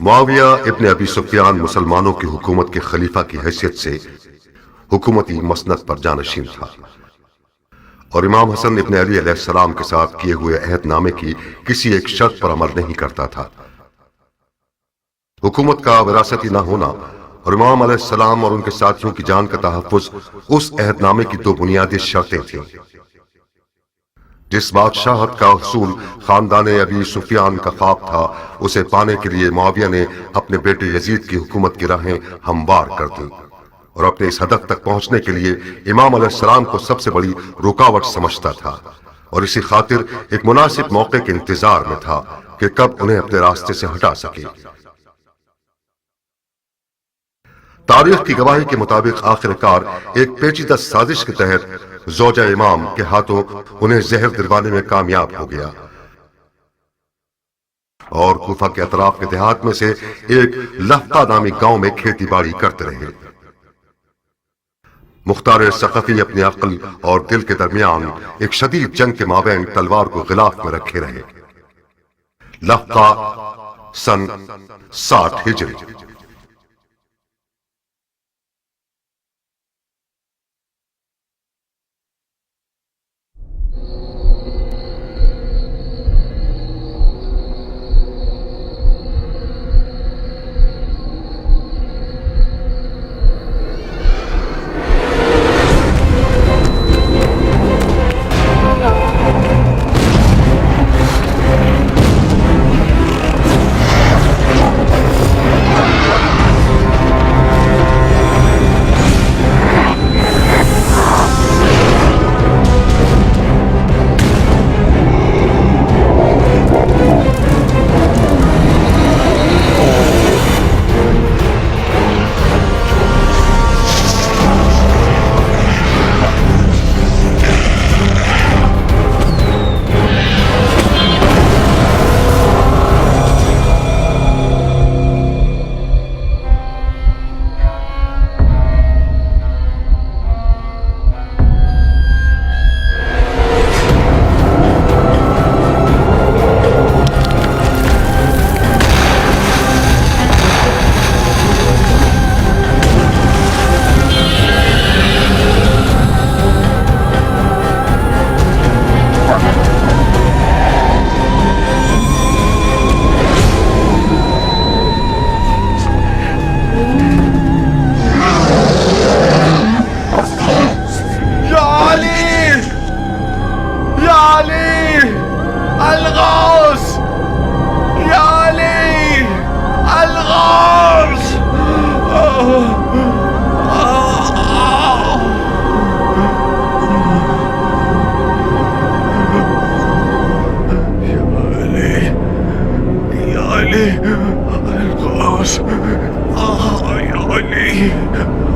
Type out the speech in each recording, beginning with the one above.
معاویہ ابن ابی سفیان مسلمانوں کی حکومت کے خلیفہ کی حیثیت سے حکومتی مسند پر جانشین تھا اور امام حسن ابن علی علیہ السلام کے ساتھ کیے ہوئے عہد نامے کی کسی ایک شرط پر عمل نہیں کرتا تھا۔ حکومت کا وراثتی نہ ہونا اور امام علیہ السلام اور ان کے ساتھیوں کی جان کا تحفظ اس عہد نامے کی دو بنیادی شرطیں تھیں۔ جس بادشاہت کا حصول خاندان ابی سفیان کا خواب تھا، اسے پانے کے لیے معاویہ نے اپنے بیٹے یزید کی حکومت کی راہیں ہموار کر دیں اور اپنے اس ہدف تک پہنچنے کے لیے امام علیہ السلام کو سب سے بڑی رکاوٹ سمجھتا تھا اور اسی خاطر ایک مناسب موقع کے انتظار میں تھا کہ کب انہیں اپنے راستے سے ہٹا سکے۔ تاریخ کی گواہی کے مطابق آخر کار ایک پیچیدہ سازش کے تحت زوجہ امام کے ہاتھوں انہیں زہر دلوانے میں کامیاب ہو گیا اور کوفہ کے اطراف کے دیہات میں سے ایک لفتہ نامی گاؤں میں کھیتی باڑی کرتے رہے۔ مختار ثقفی اپنی عقل اور دل کے درمیان ایک شدید جنگ کے مابین تلوار کو غلاف میں رکھے رہے۔ لفتہ سن 60 ہجری۔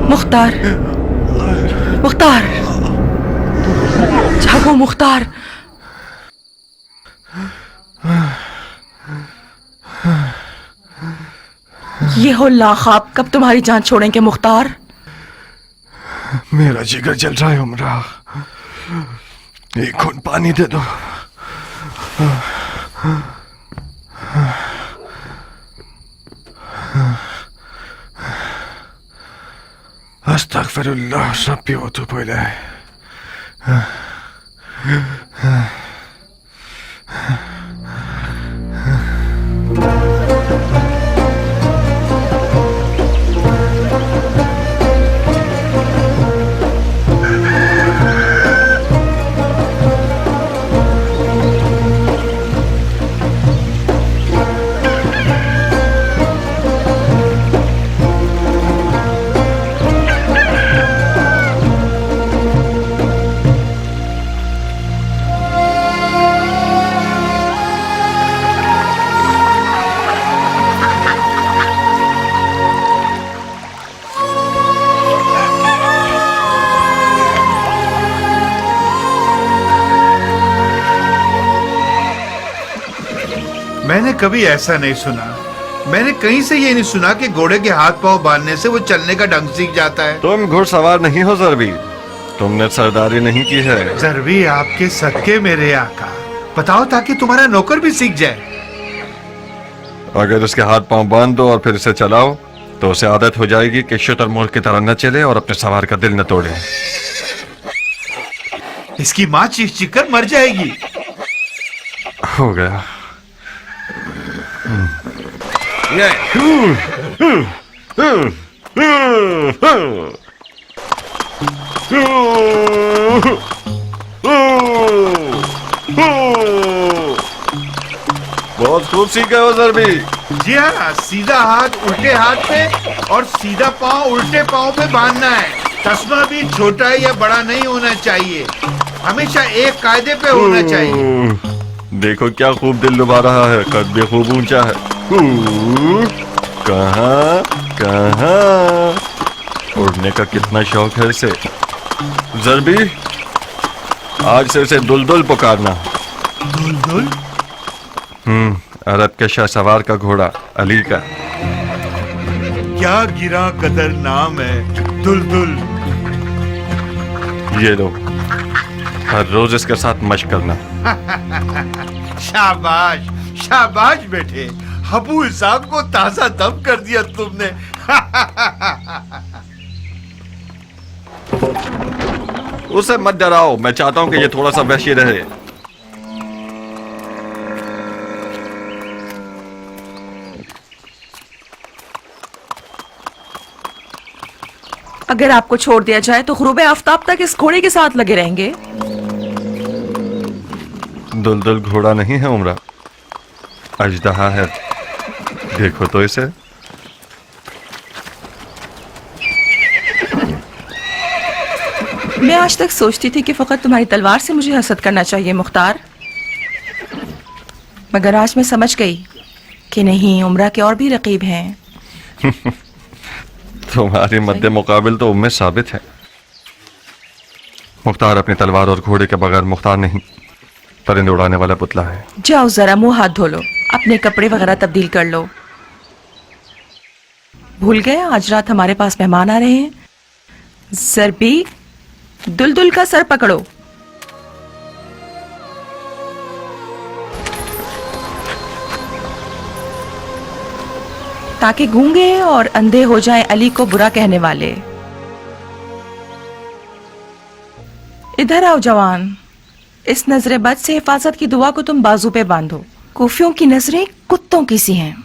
مختار، مختار، جاگو مختار۔ یہ ہو لاخاب کب تمہاری جان چھوڑیں گے مختار؟ میرا جگر جل رہا ہے عمرہ، ایک گھونٹ پانی دے دو۔ استغفر اللہ ربی واتوب الیہ۔ میں نے کبھی ایسا نہیں سنا، میں نے کہیں سے یہ نہیں سنا کہ گھوڑے کے ہاتھ پاؤں باندھنے سے وہ چلنے کا ڈھنگ سیکھ جاتا ہے۔ تم گھڑ سوار نہیں ہو ضربی، تم نے سرداری نہیں کی ہے۔ ضربی آپ کے صدقے میرے آقا، بتاؤ تاکہ تمہارا نوکر بھی سیکھ جائے۔ अगर उसके हाथ पांव बांध दो और फिर इसे चलाओ तो उसे आदत हो जाएगी कि शुतुरमुर्ग की तरह न चले और अपने सवार का दिल न तोड़े। इसकी माँ चीख चीख कर मर जाएगी। हो गया। बहुत खूब सीखे हो सर भी। जी हाँ, सीधा हाथ उल्टे हाथ पे और सीधा पाँव उल्टे पाँव पे बांधना है। चश्मा भी छोटा या बड़ा नहीं होना चाहिए, हमेशा एक कायदे पे होना चाहिए। देखो क्या खूब दिल लुभा रहा है, कद भी खूब ऊंचा है। कहाँ कहाँ उड़ने का कितना शौक है इसे। जरबी, आज से इसे दुलदुल पुकारना। दुलदुल? अरब के शाहसवार का घोड़ा अली का। क्या गिरा कदर नाम है, दुलदुल। ये लो, हर रोज इसके साथ मशक करना। शाबाश शाबाश बेटे, अबू इसाक को ताजा दम कर दिया तुमने। उसे मत डराओ, मैं चाहता हूं कि ये थोड़ा सा वहशी रहे। अगर आपको छोड़ दिया जाए तो ग़ुरूब आफ़ताब तक इस घोड़े के साथ लगे रहेंगे। दुलदुल घोड़ा नहीं है उमरा, अजदहा है। देखो तो इसे। मैं आज तक सोचती थी कि फकत तुम्हारी तलवार से मुझे हसद करना चाहिए मुख्तार, मगर आज मैं समझ गई कि नहीं, उमरा के और भी रकीब हैं। तुम्हारे मद्दे मुकाबिल तो उम्मे साबित है। मुख्तार अपनी तलवार और घोड़े के बगैर मुख्तार नहीं, परिंदे उड़ाने वाला पुतला है। जाओ जरा मुंह हाथ धो लो, अपने कपड़े वगैरह तब्दील कर लो। भूल गए आज रात हमारे पास मेहमान आ रहे हैं। जरबी, दुलदुल का सर पकड़ो। ताकि गूंगे और अंधे हो जाएं अली को बुरा कहने वाले। इधर आओ जवान, इस नजरे बद से हिफाजत की दुआ को तुम बाजू पे बांधो। कूफियों की नजरें कुत्तों की सी हैं।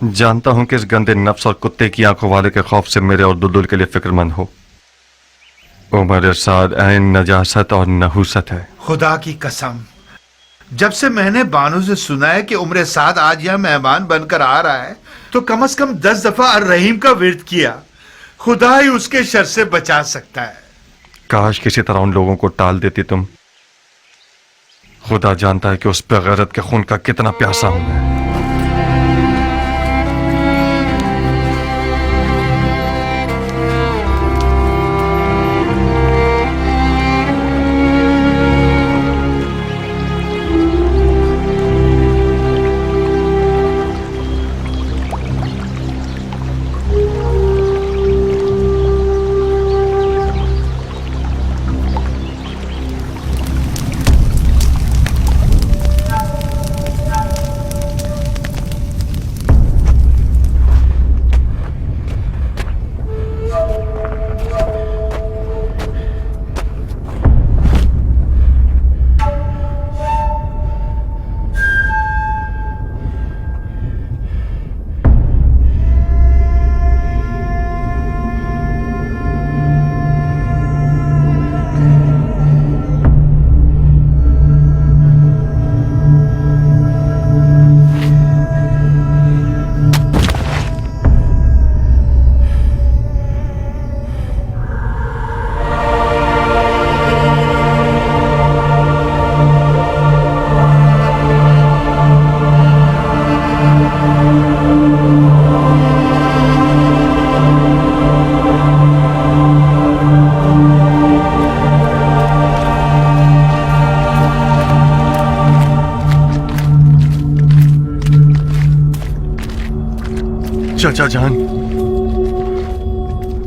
जानता हूं कि इस गंदे नफ्स और कुत्ते की आंखों वाले के खौफ से मेरे और दुलदुल के लिए फिक्रमंद हो। उमर साद ऐन नजासत और नहुसत है। खुदा की कसम, जब से मैंने बानो से सुना है कि उम्र साद आज यहाँ मेहमान बनकर आ रहा है, तो कम से कम 10 दफा अर रहीम का विर्द किया। खुदा ही उसके शर से बचा सकता है। काश किसी तरह उन लोगों को टाल देती तुम। खुदा जानता है कि उस पे गैरत के खून का कितना प्यासा हूं मैं।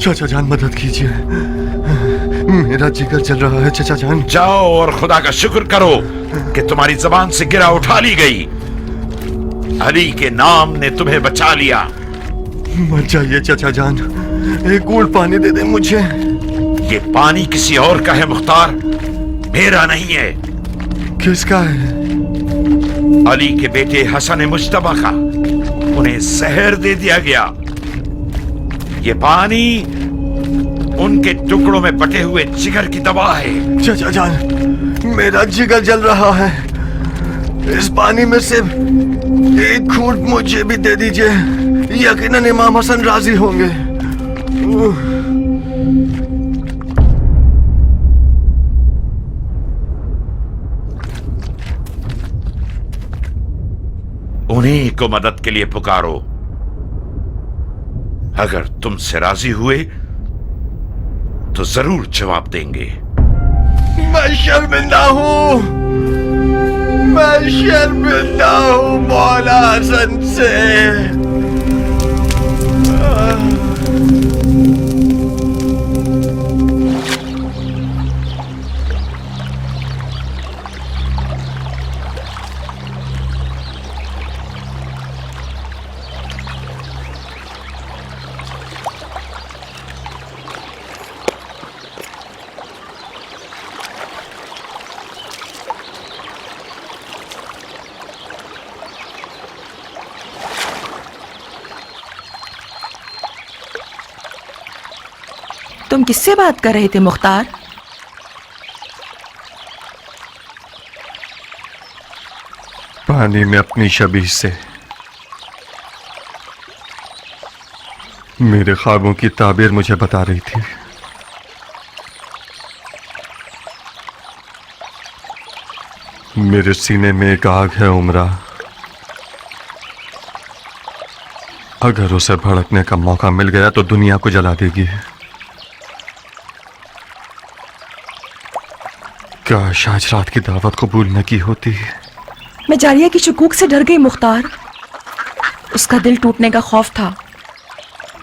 चाचा जान मदद कीजिए, मेरा जिगर जल रहा है। चाचा जान, जाओ और खुदा का शुक्र करो कि तुम्हारी जबान से गिरा उठा ली गई। अली के नाम ने तुम्हें बचा लिया। मर जाइए चाचा जान, एक घूंट पानी दे दे मुझे। ये पानी किसी और का है मुख्तार, मेरा नहीं है। किसका है? अली के बेटे हसन मुश्तबा का। उन्हें जहर दे दिया गया। ये पानी उनके टुकड़ों में बटे हुए जिगर की दवा है। चाचा जान, मेरा जिगर जल रहा है। इस पानी में से एक घूंट मुझे भी दे दीजिए, यकीनन इमाम हसन राजी होंगे। उन्हीं को मदद के लिए पुकारो। अगर तुमसे राजी हुए तो जरूर जवाब देंगे। मैं शर्मिंदा हूँ, मैं शर्मिंदा हूँ मौला हसन से। तुम किससे बात कर रहे थे मुख्तार? पानी में अपनी शबीह से। मेरे ख्वाबों की ताबीर मुझे बता रही थी। मेरे सीने में एक आग है उमरा, अगर उसे भड़कने का मौका मिल गया तो दुनिया को जला देगी। काश आज रात की दावत कबूल न की होती। मैं जारिया की शुकूक से डर गई मुख्तार। उसका दिल टूटने का खौफ था।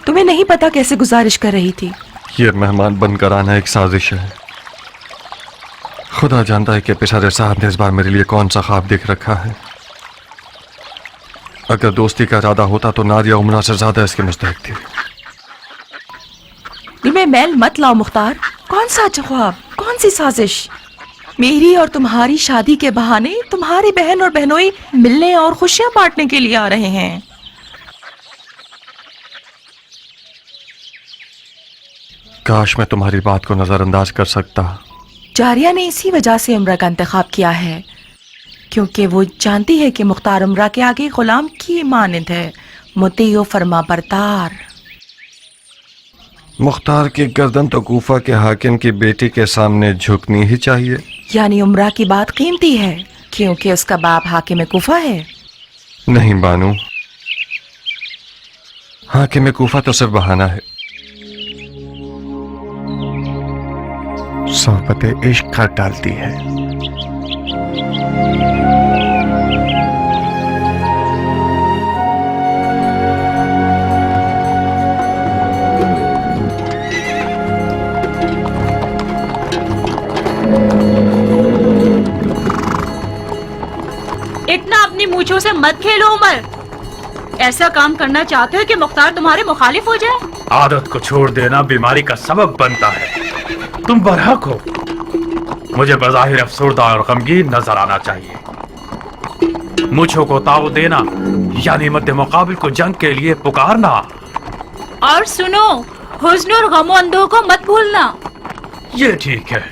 तुम्हें नहीं पता कैसे गुजारिश कर रही थी। ये मेहमान बनकर आना एक साजिश है। खुदा जानता है कि पिसारे साहब ने इस बार मेरे लिए कौन सा ख्वाब देख रखा है। अगर दोस्ती का इरादा होता तो नादिया उमरा से ज्यादा इसके मुस्तहिक थी। दिल में मैल मत लाओ मुख्तार। कौन सा अच्छा ख्वाब, कौन सी साजिश? मेरी और तुम्हारी शादी के बहाने तुम्हारी बहन और बहनोई मिलने और खुशियां बांटने के लिए आ रहे हैं। काश मैं तुम्हारी बात को नजरअंदाज कर सकता। जारिया ने इसी वजह से उमरा का इंतखाब किया है, क्योंकि वो जानती है कि मुख्तार उमरा के आगे गुलाम की मानद है, मुती व फरमा बरदार। मुख्तार की गर्दन तो कूफा के हाकिम की बेटी के सामने झुकनी ही चाहिए। यानी उमरा की बात कीमती है क्योंकि उसका बाप हाकिम कूफा है। नहीं बानू, हाकिम कूफा तो सिर्फ बहाना है। सोहबत इश्क कर डालती है। इतना अपनी मूंछों से मत खेलो उमर। ऐसा काम करना चाहते हो कि मुख्तार तुम्हारे मुखालिफ हो जाए? आदत को छोड़ देना बीमारी का सबब बनता है। तुम बरहक हो। मुझे बज़ाहिर अफसरदा और गमगीन नजर आना चाहिए। मूंछों को ताव देना यानी मद्दे मुकाबिल को जंग के लिए पुकारना। और सुनो, हुस्न और गमो अंदों को मत भूलना। ये ठीक है।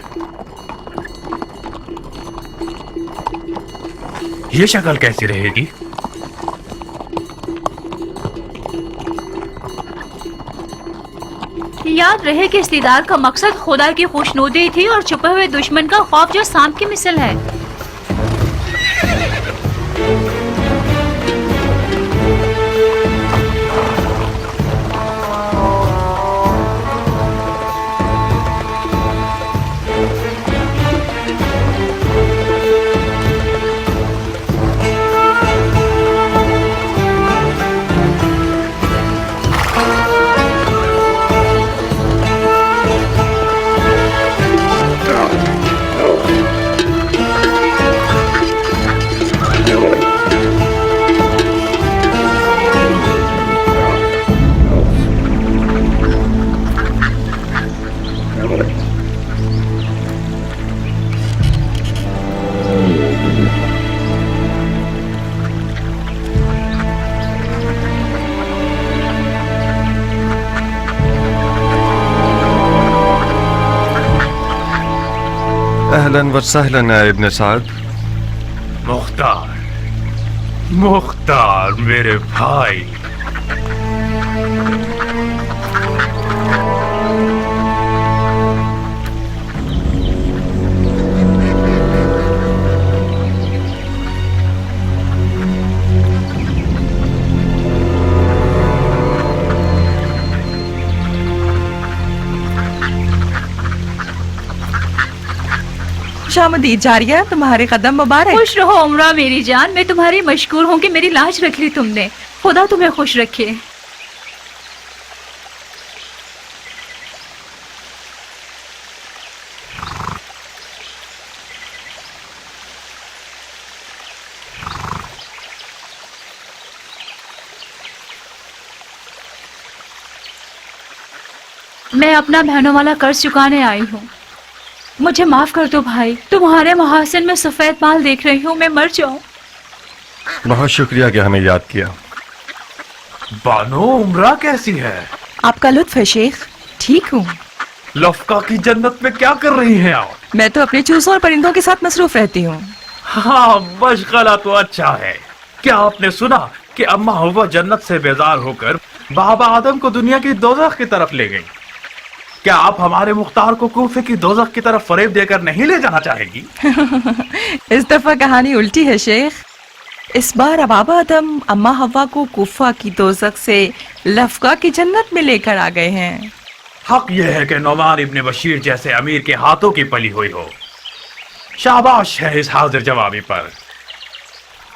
ये शक्ल कैसी रहेगी? याद रहे कि इस्तीदार का मकसद खुदा की खुशनुदी थी और छुपे हुए दुश्मन का खौफ जो सांप की मिसल है। اهلا وسهلا يا ابن سعد. मुख्तार मेरे भाई. खुशामदीद जारिया, तुम्हारे कदम मुबारक। खुश रहो उमरा मेरी जान, मैं तुम्हारी मशकूर हूँ कि मेरी लाज रख ली तुमने। खुदा तुम्हें खुश रखे। मैं अपना बहनों वाला कर्ज चुकाने आई हूँ। मुझे माफ कर दो भाई, तुम्हारे महासन में सफेद माल देख रही हूँ, मैं मर जाऊं। बहुत शुक्रिया कि हमें याद किया. बानो उमरा कैसी है? आपका लुत्फ है शेख, ठीक हूँ। लफ्का की जन्नत में क्या कर रही हैं आप? मैं तो अपने चूसों और परिंदों के साथ मसरूफ रहती हूँ। हाँ, मशगला तो अच्छा है। क्या आपने सुना कि अम्मा हव्वा जन्नत से बेजार होकर बाबा आदम को दुनिया की दोज़ख की तरफ ले गई? क्या आप हमारे मुख्तार को कूफे की दोज़ख की तरफ फरेब देकर नहीं ले जाना चाहेगी? इस दफा कहानी उल्टी है शेख। इस बार बाबा आदम अम्मा हवा को कूफा की दोज़ख से लफ्का की जन्नत में लेकर आ गए हैं। हक यह है कि नौमान इब्ने बशीर जैसे अमीर के हाथों की पली हुई हो। शाबाश है इस हाजिर जवाबी पर।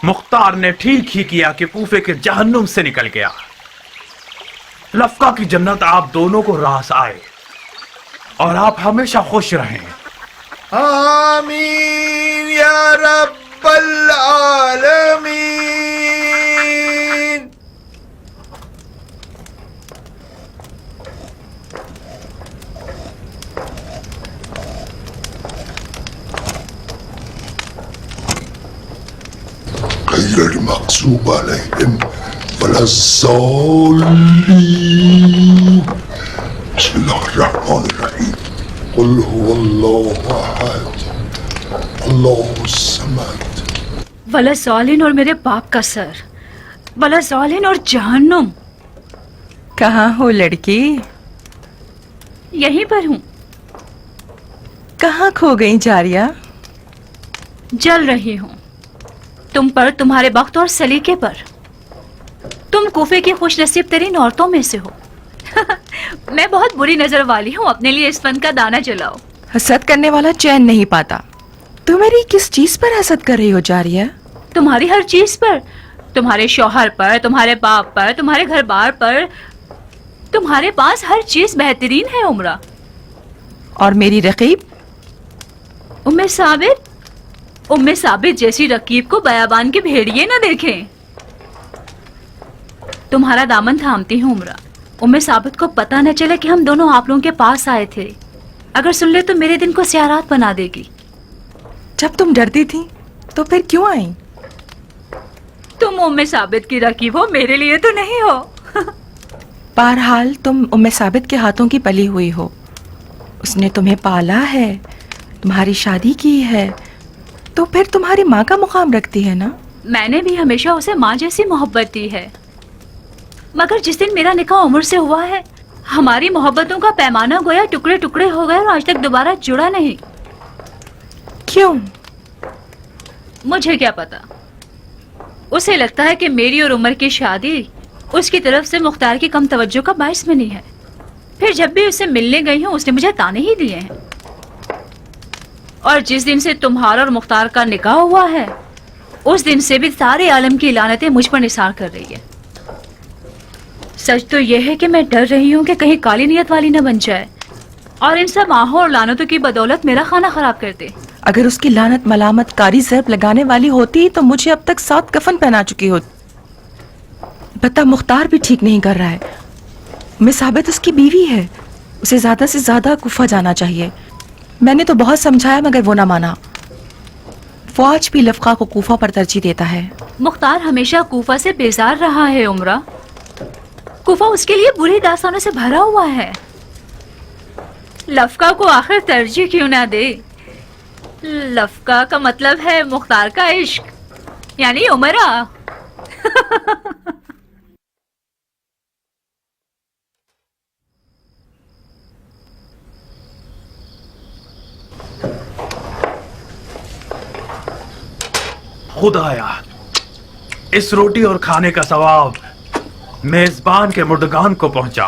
मुख्तार ने ठीक ही किया कि कूफे के जहन्नुम से निकल गया। लफ्का की जन्नत आप दोनों को रास आए और आप हमेशा खुश रहें। आमीन या रब्बल आलमीन। غير المغضوب عليهم ولا الضالين. بسم الله الرحمن الرحيم. قل هو الله احد الله الصمد. वला सालिन और मेरे बाप का सर, वला सालिन और जहन्नुम। कहाँ हो लड़की? यहीं पर हूँ। कहाँ खो गई जारिया? जल रही हूँ तुम पर, तुम्हारे वक्त और सलीके पर। तुम कूफे की खुश नसीब तरीन औरतों में से हो। मैं बहुत बुरी नजर वाली हूँ, अपने लिए इस फन का दाना जलाओ। हसद करने वाला चैन नहीं पाता। तुम मेरी किस चीज पर हसद कर रही हो जारिया? तुम्हारी हर चीज पर, तुम्हारे शौहर पर, तुम्हारे बाप पर, तुम्हारे घर बार पर। तुम्हारे पास हर चीज बेहतरीन है उमरा। और मेरी रकीब? उम्मे साबित जैसी रकीब को बयाबान के भेड़िए न देखें। तुम्हारा दामन थामती हूँ उमरा। उम्मे साबित को पता न चले कि हम दोनों आप लोगों के पास आए थे। अगर सुन ले तो मेरे दिन को सियारात बना देगी। जब तुम डरती थी तो फिर क्यों आई? तुम उम्मे साबित की रकीब हो, मेरे लिए तो नहीं हो। बहरहाल तुम उम्मे साबित के हाथों की पली हुई हो। उसने तुम्हें पाला है, तुम्हारी शादी की है, तो फिर तुम्हारी माँ का मुकाम रखती है ना? मैंने भी हमेशा उसे माँ जैसी मोहब्बत दी है, मगर जिस दिन मेरा निकाह उम्र से हुआ है, हमारी मोहब्बतों का पैमाना गोया टुकड़े टुकड़े हो गए और आज तक दोबारा जुड़ा नहीं। क्यों? मुझे क्या पता। उसे लगता है कि मेरी और उमर की शादी उसकी तरफ से मुख्तार की कम तवज्जो का बाइस बनी है। फिर जब भी उससे मिलने गई हूँ उसने मुझे ताने ही दिए हैं। और जिस दिन से तुम्हारा और मुख्तार का निकाह हुआ है, उस दिन से भी सारे आलम की लानतें मुझ पर निसार कर रही है। सच तो यह है कि मैं डर रही हूँ कि कहीं काली नियत वाली न बन जाए और इन सब आहों और लानतों की बदौलत मेरा खाना खराब कर दे। अगर उसकी लानत मलामत कारी ज़र्ब लगाने वाली होती तो मुझे अब तक 7 कफन पहना चुकी होती। बता, मुख्तार भी ठीक नहीं कर रहा है। मैं साबित उसकी बीवी है, उसे ज्यादा से ज्यादा कुफा जाना चाहिए। मैंने तो बहुत समझाया मगर वो ना माना। वो आज भी लफ्का को कूफा पर तरजीह देता है। मुख्तार हमेशा कूफा से बेजार रहा है उमरा। कूफा उसके लिए बुरी दास्तानों से भरा हुआ है। लफ्का को आखिर तरजीह क्यों ना दे? लफका का मतलब है मुख्तार का इश्क, यानी उमरा। खुदाया, इस रोटी और खाने का सवाब मेजबान के मुर्दगान को पहुंचा,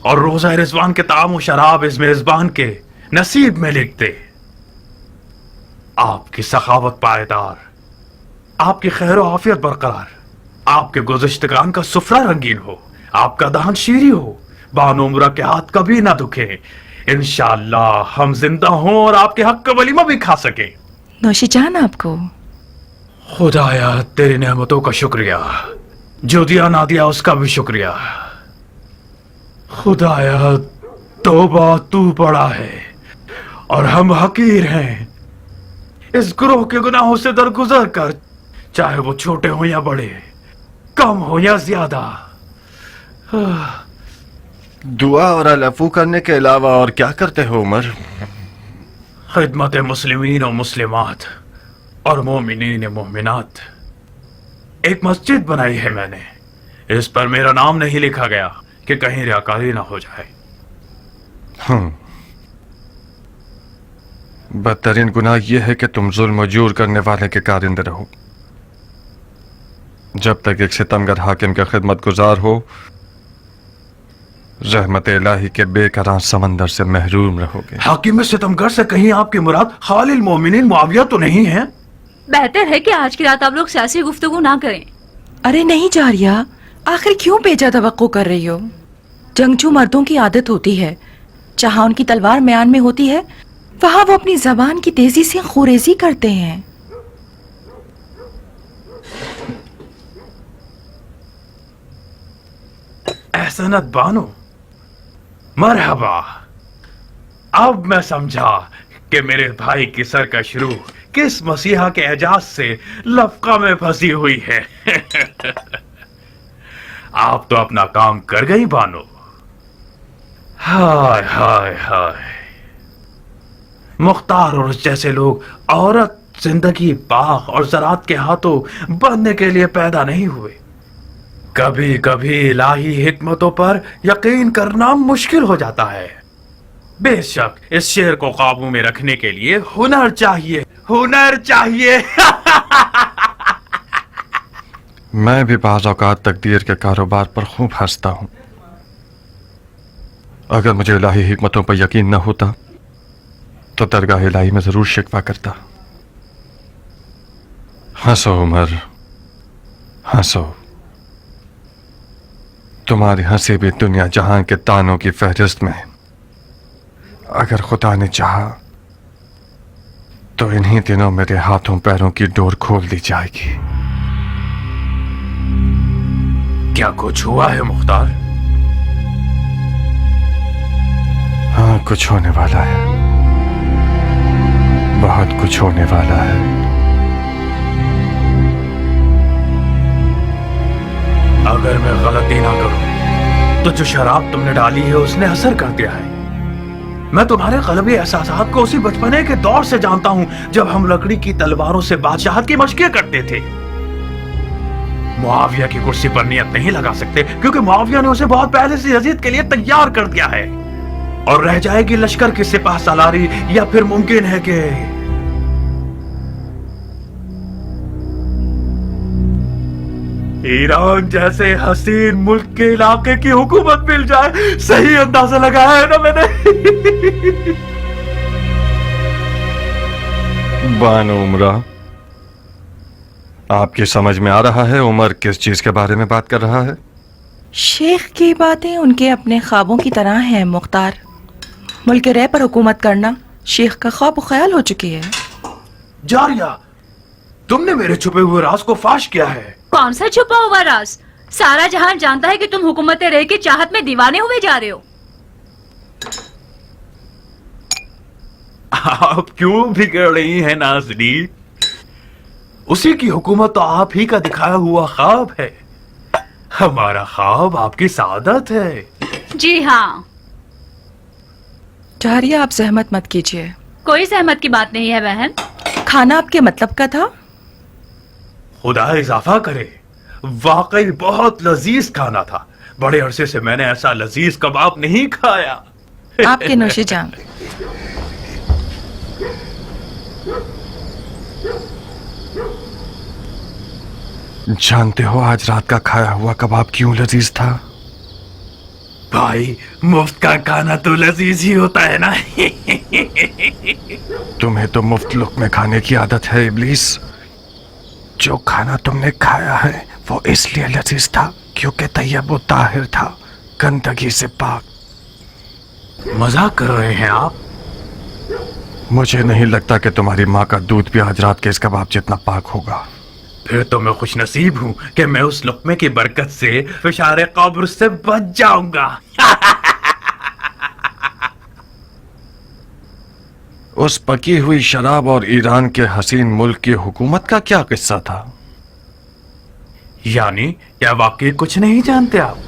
और रोजा रिजवान के ताम शराब इस मेजबान के नसीब में लिख दे। आपकी सखावत पायदार, आपकी खैर आफियत बरकरार, आपके गुज़श्तगान का सुफरा रंगीन हो, आपका दान शीरी हो, बानो उमरा के हाथ कभी ना दुखे। इंशाअल्लाह हम जिंदा हों और आपके हक का वलीमा भी खा सके। नौशी जान आपको। खुदाया, तेरी नेमतों का शुक्रिया, जो दिया ना दिया उसका भी शुक्रिया। खुदाया, तौबा तू बड़ा है और हम हकीर हैं। इस गुरोह के गुनाहों से दरगुजर कर, चाहे वो छोटे हो या बड़े, कम हो या ज्यादा। दुआ और अलफू करने के अलावा और क्या करते हो उमर? खिदमत मुस्लिमीन और मुस्लिमात और मोमिनीन मोमिनात। एक मस्जिद बनाई है मैंने, इस पर मेरा नाम नहीं लिखा गया कि कहीं रियाकारी ना हो जाए। बदतरीन गुनाह यह है कि तुम जुल्म जूर करने वाले के कारिंदे रहो। जब तक एक सितमगर हाकिम का खिदमत गुजार हो, रहमत इलाही के बेकरार समंदर से महरूम रहोगे। हाकिम सितमगर से कहीं आपकी मुराद खालिल मोमिनीन मुआविया तो नहीं है? बेहतर है कि आज की रात आप लोग सियासी गुफ्तगू ना करें। अरे नहीं जारिया, आखिर क्यों बेजा तवक्को कर रही हो? जंगजू मर्दों की आदत होती है, जहाँ उनकी तलवार म्यान में होती है वहाँ वो अपनी जबान की तेजी से खुरेजी करते हैं। एहसनत बानो, मरहबा। अब मैं समझा कि मेरे भाई की सरकशरू किस मसीहा के एजाज से लफका में फंसी हुई है। आप तो अपना काम कर गई बानो। हाय हाय हाय, मुख्तार और उस जैसे लोग औरत जिंदगी बाग और ज़रात के हाथों बनने के लिए पैदा नहीं हुए। कभी कभी इलाही हिकमतों पर यकीन करना मुश्किल हो जाता है। बेशक इस शेर को काबू में रखने के लिए हुनर चाहिए, हुनर चाहिए। मैं भी बाज़ औक़ात तकदीर के कारोबार पर खूब हंसता हूँ। अगर मुझे इलाही हिकमतों पर यकीन न होता तो दरगाह इलाही में जरूर शिकवा करता। हंसो उमर, हंसो। तुम्हारी हंसी भी दुनिया जहां के तानों की फहरिस्त में। अगर खुदा ने चाहा तो इन्हीं दिनों मेरे हाथों पैरों की डोर खोल दी जाएगी। क्या कुछ हुआ है मुख्तार? हाँ, कुछ होने वाला है, बहुत कुछ होने वाला है। अगर मैं गलती ना करूं तो जो शराब तुमने डाली है उसने असर कर दिया है। मैं तुम्हारे क़ल्बी एहसासात को उसी बचपने के दौर से जानता हूं जब हम लकड़ी की तलवारों से बादशाहत की मशक़ें करते थे। मुआविया की कुर्सी पर नियत नहीं लगा सकते क्योंकि मुआविया ने उसे बहुत पहले से यजीद के लिए तैयार कर दिया है, और रह जाएगी लश्कर की सिपाह सालारी, या फिर मुमकिन है कि ईरान जैसे हसीन मुल्क के इलाके की हुकूमत मिल जाए। सही अंदाजा लगाया है ना मैंने? बानो उमरा, आपकी समझ में आ रहा है उमर किस चीज के बारे में बात कर रहा है? शेख की बातें उनके अपने ख्वाबों की तरह हैं मुख्तार। मुल्क रे पर हुकूमत करना शेख का ख्वाब ख्याल हो चुकी है। जारिया, तुमने मेरे छुपे हुए राज को फाश किया है। कौन सा छुपा हुआ राज? सारा जहान जानता है कि तुम हुकूमत रे की चाहत में दीवाने हुए जा रहे हो। आप क्यों बिगड़ रही हैं नाज़नी? उसी की हुकूमत तो आप ही का दिखाया हुआ ख्वाब है। हमारा ख्वाब आपकी सादत है। जी हाँ। जारिया, आप जहमत मत कीजिए, कोई सहमत की बात नहीं है बहन। खाना आपके मतलब का था? खुदा इजाफा करे, वाकई बहुत लजीज खाना था। बड़े अरसे से मैंने ऐसा लजीज कबाब नहीं खाया। आपके नौशे जान। जानते हो आज रात का खाया हुआ कबाब क्यों लजीज था? भाई, मुफ्त का खाना तो लजीज ही होता है ना। तुम्हें तो मुफ्त लुक़्मे खाने की आदत है इब्लीस। जो खाना तुमने खाया है वो इसलिए लजीज था क्योंकि तैयब व ताहिर था, गंदगी से पाक। मजाक कर रहे हैं आप? मुझे नहीं लगता कि तुम्हारी माँ का दूध भी आज रात के इस कबाब जितना पाक होगा। फिर तो मैं खुश नसीब हूँ कि मैं उस लुक़्मे की बरकत से फिशारे कब्र से बच जाऊंगा। उस पकी हुई शराब और ईरान के हसीन मुल्क की हुकूमत का क्या किस्सा था? यानी क्या वाकई कुछ नहीं जानते आप?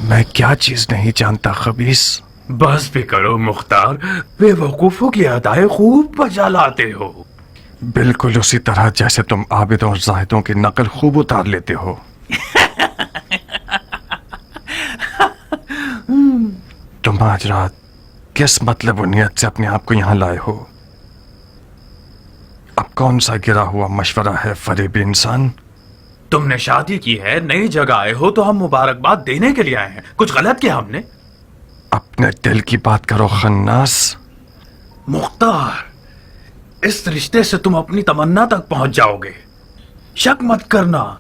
मैं क्या चीज नहीं जानता खबीस? बस भी करो मुख्तार, बेवकूफों की अदाएं खूब बजा लाते हो। बिल्कुल उसी तरह जैसे तुम आबिद और जाहिदों की नकल खूब उतार लेते हो। तुम आज रात किस मतलब और नियत से अपने आप को यहाँ लाए हो? अब कौन सा गिरा हुआ मशवरा है फरेबी इंसान? तुमने शादी की है, नई जगह आए हो, तो हम मुबारकबाद देने के लिए आए हैं। कुछ गलत किया हमने? अपने दिल की बात करो खन्नास। मुख्तार, इस रिश्ते से तुम अपनी तमन्ना तक पहुंच जाओगे। शक मत करना,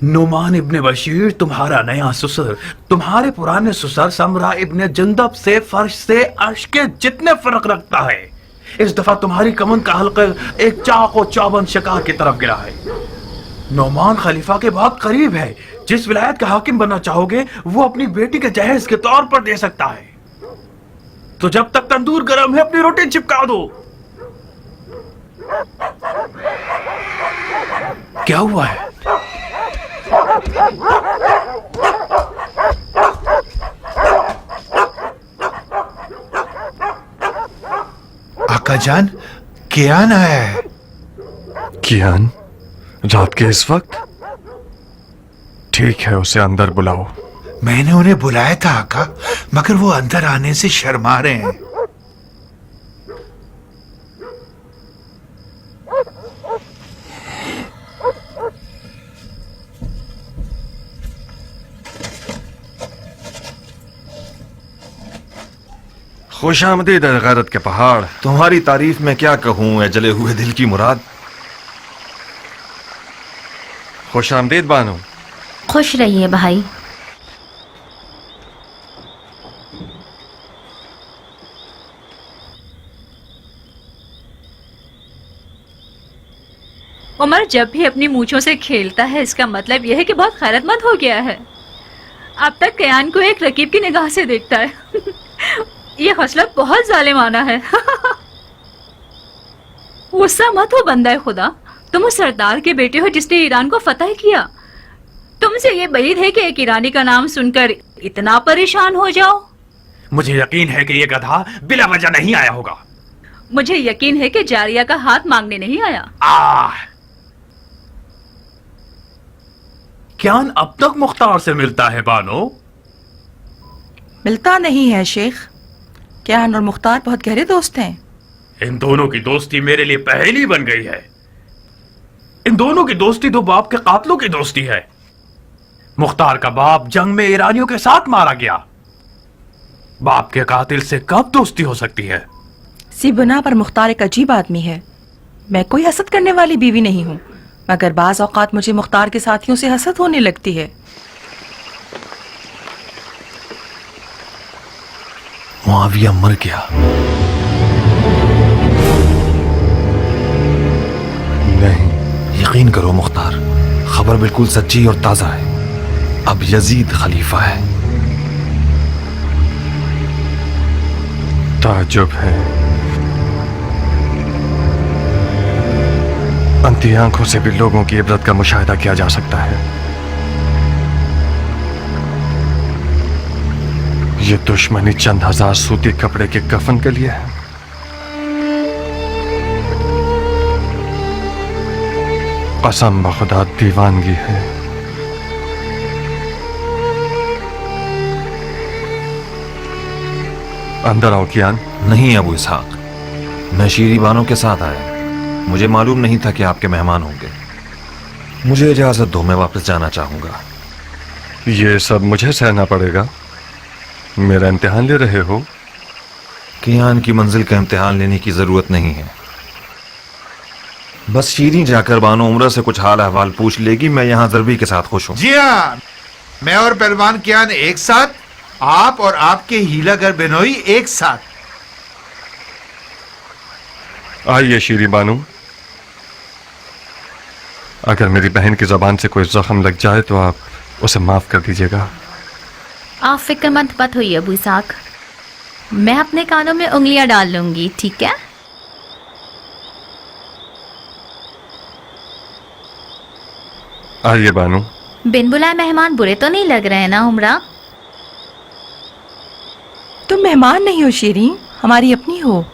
नुमान इब्ने बशीर तुम्हारा नया ससुर तुम्हारे पुराने ससुर समरा इब्ने जंदब से फर्श से अर्श के जितने फर्क रखता है। इस दफा तुम्हारी कमन का हल्का एक चाक और चौबंद शिकार की तरफ गिरा है। नुमान खलीफा के बहुत करीब है। जिस विलायत का हाकिम बनना चाहोगे वो अपनी बेटी के जहेज के तौर पर दे सकता है। तो जब तक तंदूर गर्म है अपनी रोटी चिपका दो। क्या हुआ है? आका जान, कियान आया है। कियान? रात के इस वक्त? ठीक है, उसे अंदर बुलाओ। मैंने उन्हें बुलाया था आका, मगर वो अंदर आने से शर्मा रहे हैं। खुश आमदीद है गैरत के पहाड़। तुम्हारी तारीफ में क्या कहूं ए जले हुए दिल की मुराद। खुश आमदीद बानो। खुश रहिए भाई। उमर जब भी अपनी मूंछों से खेलता है इसका मतलब यह है कि बहुत खैरतमंद हो गया है। अब तक कयान को एक रकीब की निगाह से देखता है। ये हौसला बहुत जालिमाना है। गुस्सा मत हो बंदा खुदा, तुम उस सरदार के बेटे हो जिसने ईरान को फतह किया। तुमसे ये बईद है कि एक ईरानी का नाम सुनकर इतना परेशान हो जाओ। मुझे यकीन है कि ये गधा बिला वजह नहीं आया होगा। मुझे यकीन है कि जारिया का हाथ मांगने नहीं आया। क्यान अब तक मुख्तार से मिलता है बानो? मिलता नहीं है शेख। क्यान और मुख्तार बहुत गहरे दोस्त हैं। इन दोनों की दोस्ती मेरे लिए पहेली बन गई है। इन दोनों की दोस्ती दो बाप के कातलों की दोस्ती है। मुख्तार का बाप जंग में ईरानियों के साथ मारा गया। बाप के कातिल से कब दोस्ती हो सकती है? सिबुना पर मुख्तार एक अजीब आदमी है। मैं कोई हसद करने वाली बीवी नहीं हूँ, मगर बाज औकात मुझे मुख्तार के साथियों से हसद होने लगती है। मुआविया मर गया। नहीं, यकीन करो मुख्तार, खबर बिल्कुल सच्ची और ताजा है। अब यजीद खलीफा है। ताजुब है। अंधी आंखों से भी लोगों की इबरत का मुशाहिदा किया जा सकता है। ये दुश्मनी चंद हजार सूती कपड़े के कफन के लिए है। कसम बखुदा दीवानगी है। अंदर आओ कियान। नहीं अबू इसहाक, मैं शीरी बानो के साथ आया। मुझे मालूम नहीं था कि आपके मेहमान होंगे। मुझे इजाजत दो, मैं वापस जाना चाहूंगा। ये सब मुझे सहना पड़ेगा? मेरा इम्तिहान ले रहे हो? कियान की मंजिल का इम्तिहान लेने की जरूरत नहीं है। बस शीरी जाकर बानो उम्र से कुछ हाल अहवाल पूछ लेगी। मैं यहाँ जरबी के साथ खुश हूँ। जी हाँ, मैं और पहलवान कियान एक साथ, आप और आपके हीलागर बेनोई एक साथ। आइए शीरी बानू, अगर मेरी बहन की जबान से कोई जख्म लग जाए तो आप उसे माफ कर दीजिएगा। आप फिक्रमंद मत होइए अबू इसहाक, मैं अपने कानों में उंगलियां डाल लूंगी, ठीक है? आइए बानू। बिन बुलाए मेहमान बुरे तो नहीं लग रहे हैं ना उमरा? तुम मेहमान नहीं हो शीरी, हमारी अपनी हो।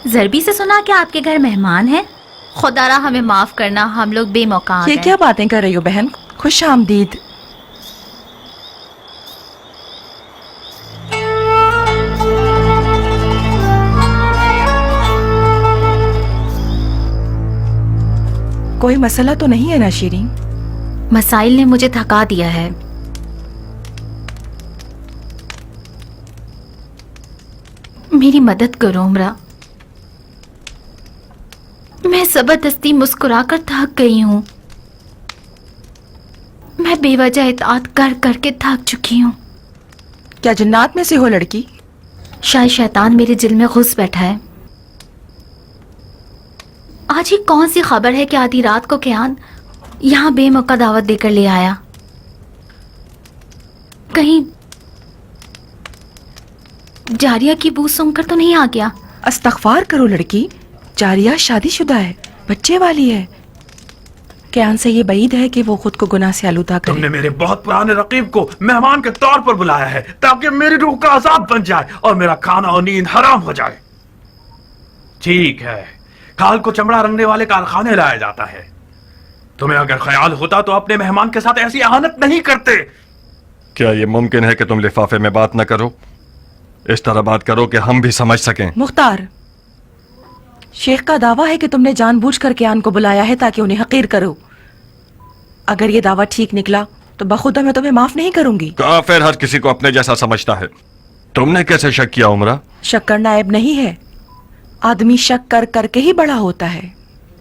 जरबी से सुना कि आपके घर मेहमान हैं। खुदारा हमें माफ करना, हम लोग बेमौका आ ये गए। क्या बातें कर रही हो बहन? खुश आमदीद। कोई मसला तो नहीं है ना शीरी? मसाइल ने मुझे थका दिया है। मेरी मदद करो उमरा, मैं जबरदस्ती मुस्कुराकर थक गई हूँ। मैं बेवजह इताअत कर करके थक चुकी हूँ। क्या जन्नात में से हो लड़की? शायद शैतान मेरे दिल में घुस बैठा है। आज ही कौन सी खबर है कि आधी रात को कियान यहाँ बेमौका दावत देकर ले आया? कहीं जारिया की बू सुनकर तो नहीं आ गया? अस्तगफार करो लड़की, जारिया शादीशुदा है, बच्चे वाली है। कियान से ये बईद है कि वो खुद को गुनाह से आलूदा करे। तुमने मेरे बहुत पुराने रकीब को मेहमान के तौर पर बुलाया है ताकि मेरी रूह का अजाब बन जाए और मेरा खाना और नींद हराम हो जाए। ठीक है, खाल को चमड़ा रंगने वाले कारखाने लाया जाता है। तुम्हें अगर ख्याल होता तो अपने मेहमान के साथ ऐसी अहानत नहीं करते। क्या ये मुमकिन है कि तुम लिफाफे में बात न करो? इस तरह बात करो कि हम भी समझ सकें। मुख्तार, शेख का दावा है कि तुमने जानबूझकर कियान को बुलाया है ताकि उन्हें हकीर करो। अगर ये दावा ठीक निकला तो बखुदा मैं तुम्हें माफ नहीं करूंगी। काफिर हर किसी को अपने जैसा समझता है। तुमने कैसे शक किया उमरा? शक करना ऐब नहीं है, आदमी शक कर करके ही बड़ा होता है।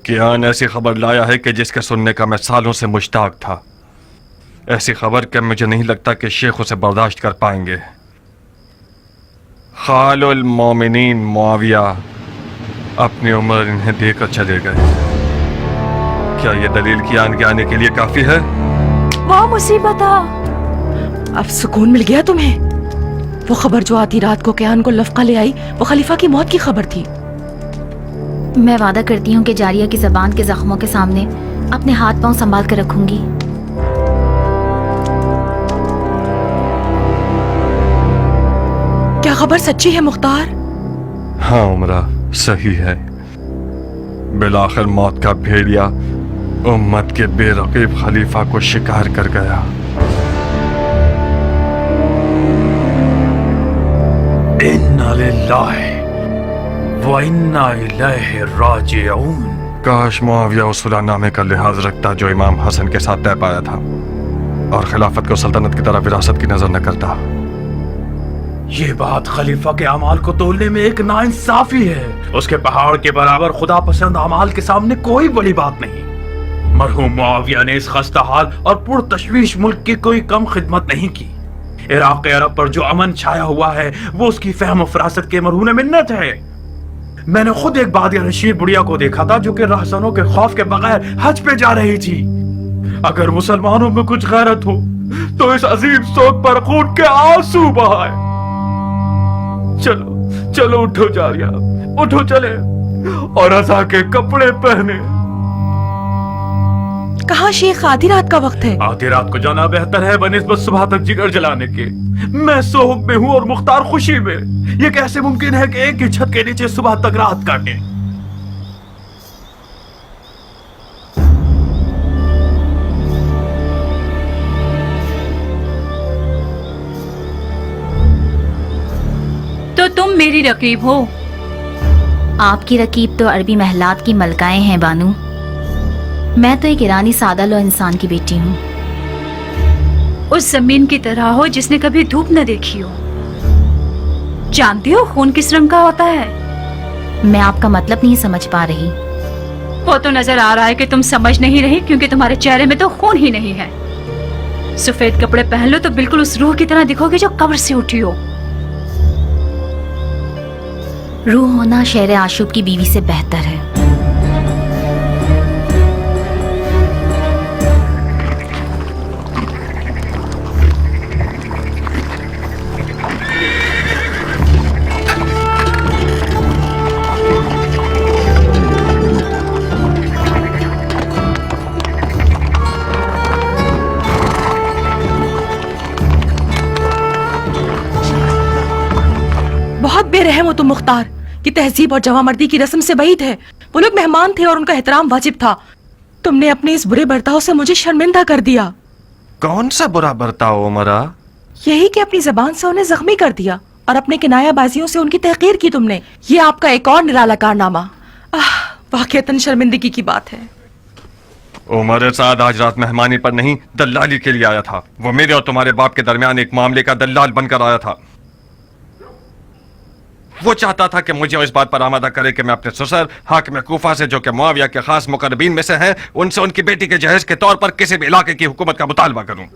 कियान ऐसी खबर लाया है कि जिसके सुनने का मैं सालों से मुश्ताक था। ऐसी खबर कि मुझे नहीं लगता कि शेख उसे बर्दाश्त कर पाएंगे। खालुल मोमिनीन मुआविया अपनी उम्र इन्हें देकर चले गए। क्या ये दलील कियान के आने के लिए काफी है? वाह मुसीबत! अब सुकून मिल गया तुम्हें। वो खबर जो आधी रात को कियान को लफका ले आई, वो खलीफा की मौत की खबर थी। मैं वादा करती हूँ कि जारिया की जबान के जख्मों के सामने अपने हाथ पांव संभाल कर रखूंगी। क्या खबर सच्ची है मुख्तार? हाँ उमरा, सही है। बिलाखिर मौत का भेड़िया उम्मत के बेरकीब खलीफा को शिकार कर गया। इन्ना लिल्लाहि व इन्ना इलैहि राजिऊन। काश मुआविया उस सुलहनामे का लिहाज रखता जो इमाम हसन के साथ तय पाया था और खिलाफत को सल्तनत की तरह विरासत की नजर न करता। ये बात खलीफा के अमाल को तोलने में एक नाइंसाफी है। उसके पहाड़ के बराबर खुदा पसंद अमाल के सामने कोई बड़ी बात नहीं। मरहूम मुआविया ने इस खस्ता हाल और पुरतशवीश मुल्क की कोई कम खिदमत नहीं की। इराक अरब पर जो अमन छाया हुआ है वो उसकी फहम फरासत के मरहून मिन्नत है। मैंने खुद एक बादिया नशीर बुढ़िया को देखा था जो कि रहसनों के खौफ के बगैर हज पे जा रही थी। अगर मुसलमानों में कुछ गैरत हो तो इस अजीब सोग पर खून के आंसू बहाए। चलो चलो उठो जारिया, उठो चले और रज़ा के कपड़े पहने। कहाँ शेख, आधी रात का वक्त है। आधी रात को जाना बेहतर है बनिस्बत सुबह तक जिगर जलाने के। मैं सोग में हूँ और मुख्तार खुशी में। ये कैसे मुमकिन है कि एक ही छत के नीचे सुबह तक रात काटे? तो तुम मेरी रकीब हो? आपकी रकीब तो अरबी महलात की मलकाएं हैं बानू। मैं तो एक ईरानी सादा लो इंसान की बेटी हूँ। उस जमीन की तरह हो जिसने कभी धूप न देखी हो। जानती हो खून किस रंग का होता है? मैं आपका मतलब नहीं समझ पा रही। वो तो नजर आ रहा है कि तुम समझ नहीं रही, क्योंकि तुम्हारे चेहरे में तो खून ही नहीं है। सफेद कपड़े पहन लो तो बिल्कुल उस रूह की तरह दिखोगे जो कब्र से उठी हो। रूह होना शेर आशूब की बीवी से बेहतर है। बहुत बेरहम हो तुम मुख्तार। कि तहजीब और जवामर्दी की रस्म से بعید है। वो लोग मेहमान थे और उनका एहतराम वाजिब था। तुमने अपने इस बुरे बर्ताव से मुझे शर्मिंदा कर दिया। कौन सा बुरा बर्ताव उमरा? यही कि अपनी जबान से उन्हें जख्मी कर दिया और अपने किनायाबाजियों से उनकी तहकीर की तुमने। ये आपका एक और निराला कारनामा। वाकईतन शर्मिंदगी की बात है। उमर साद आज रात मेहमानी पर नहीं, दलाली के लिए आया था। वो मेरे और तुम्हारे बाप के दरमियान एक मामले का दलाल बनकर आया था। वो चाहता था कि मुझे इस बात पर आमादा करे कि मैं अपने ससुर हाकिम कूफा से, जो कि मुआविया के खास मुकर्रबीन में से हैं, उनसे उनकी बेटी के जहेज के तौर पर किसी भी इलाके की हुकूमत का मुतालबा करूं।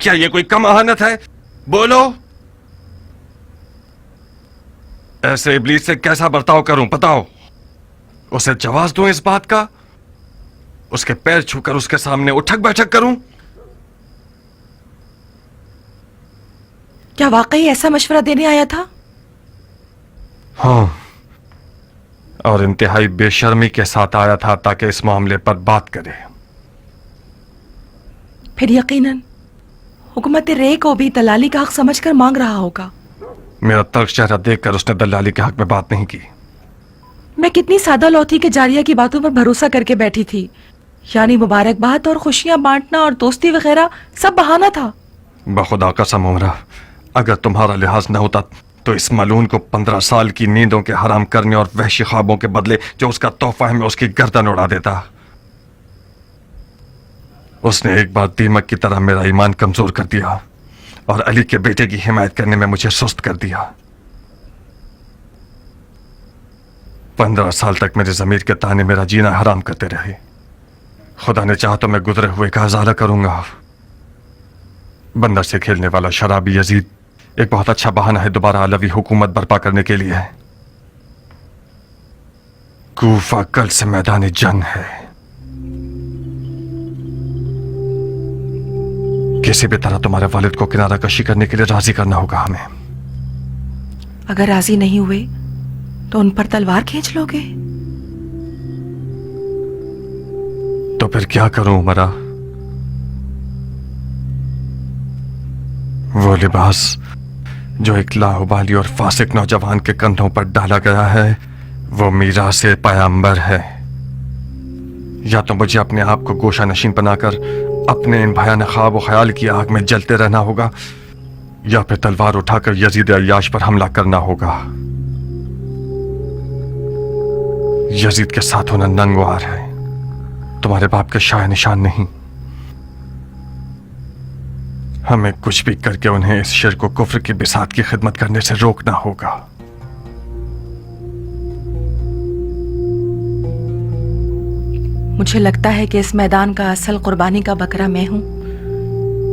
क्या ये कोई कम अहानत है? बोलो। ऐसे इब्लीस से कैसा बर्ताव करूं बताओ? उसे जवाब दूं इस बात का? उसके पैर छूकर उसके सामने उठक बैठक करूं? क्या वाकई ऐसा मशवरा देने आया था? हाँ, और इंतहाई बेशर्मी के साथ आया था ताकि इस मामले पर बात करे। फिर यकीनन हुकूमत रे को भी दलाली का हक समझकर मांग रहा होगा। मेरा तल्ख चेहरा देखकर उसने दलाली के हक में बात नहीं की। मैं कितनी सादा लौथी के जारिया की बातों पर भरोसा करके बैठी थी। यानी मुबारकबाद और खुशियां बांटना और दोस्ती वगैरह सब बहाना था। बखुदा कसम उमरा, अगर तुम्हारा लिहाज न होता तो इस मलून को 15 साल की नींदों के हराम करने और वहशी ख्वाबों के बदले जो उसका तोहफा है मैं उसकी गर्दन उड़ा देता। उसने एक बार दीमक की तरह मेरा ईमान कमजोर कर दिया और अली के बेटे की हिमायत करने में मुझे सुस्त कर दिया। 15 साल तक मेरे ज़मीर के ताने मेरा जीना हराम करते रहे। खुदा ने चाहा तो मैं गुजरे हुए का इज़ाला करूंगा। बंदर से खेलने वाला शराबी यजीद एक बहुत अच्छा बहाना है दोबारा अलवी हुकूमत बर्पा करने के लिए। कूफा कल से मैदान जंग है। किसी भी तरह तुम्हारे वालिद को किनारा कशी करने के लिए राजी करना होगा हमें। अगर राजी नहीं हुए तो उन पर तलवार खींच लोगे? तो फिर क्या करूं उमरा? वो लिबास जो एक लाहुबाली और फासिक नौजवान के कंधों पर डाला गया है वो मीरास पैगंबर है। या तो मुझे अपने आप को गोशा नशीन बनाकर अपने इन भयानक ख्वाब और ख्याल की आग में जलते रहना होगा, या फिर तलवार उठाकर यजीद अय्याश पर हमला करना होगा। यजीद के साथ होना नंगवार है, तुम्हारे बाप के शाह निशान नहीं। हमें कुछ भी करके उन्हें इस शिर्क को कुफ्र की बिसात की खिदमत करने से रोकना होगा। मुझे लगता है कि इस मैदान का असल कुर्बानी का बकरा मैं हूं,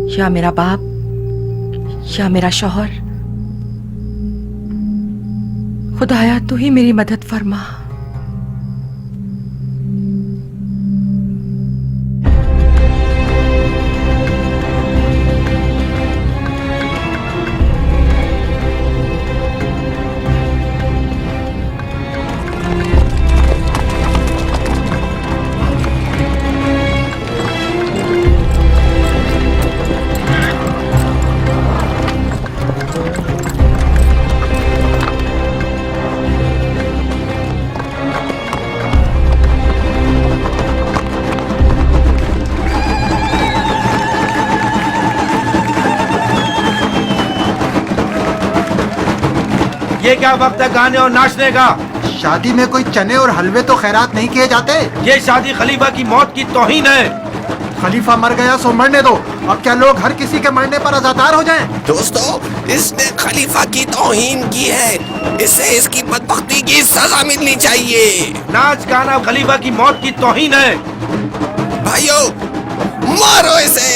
या मेरा बाप, या मेरा शौहर। खुदाया तू ही मेरी मदद फरमा। یہ کیا وقت ہے گانے اور ناچنے کا؟ شادی میں کوئی چنے اور حلوے تو خیرات نہیں کیے جاتے؟ یہ شادی خلیفہ کی موت کی توہین ہے۔ خلیفہ مر گیا سو مرنے دو، اب کیا لوگ ہر کسی کے مرنے پر عزادار ہو جائیں؟ دوستو، اس نے خلیفہ کی توہین کی ہے، اسے اس کی بدبختی کی سزا ملنی چاہیے۔ ناچ گانا خلیفہ کی موت کی توہین ہے۔ بھائیو، مارو اسے۔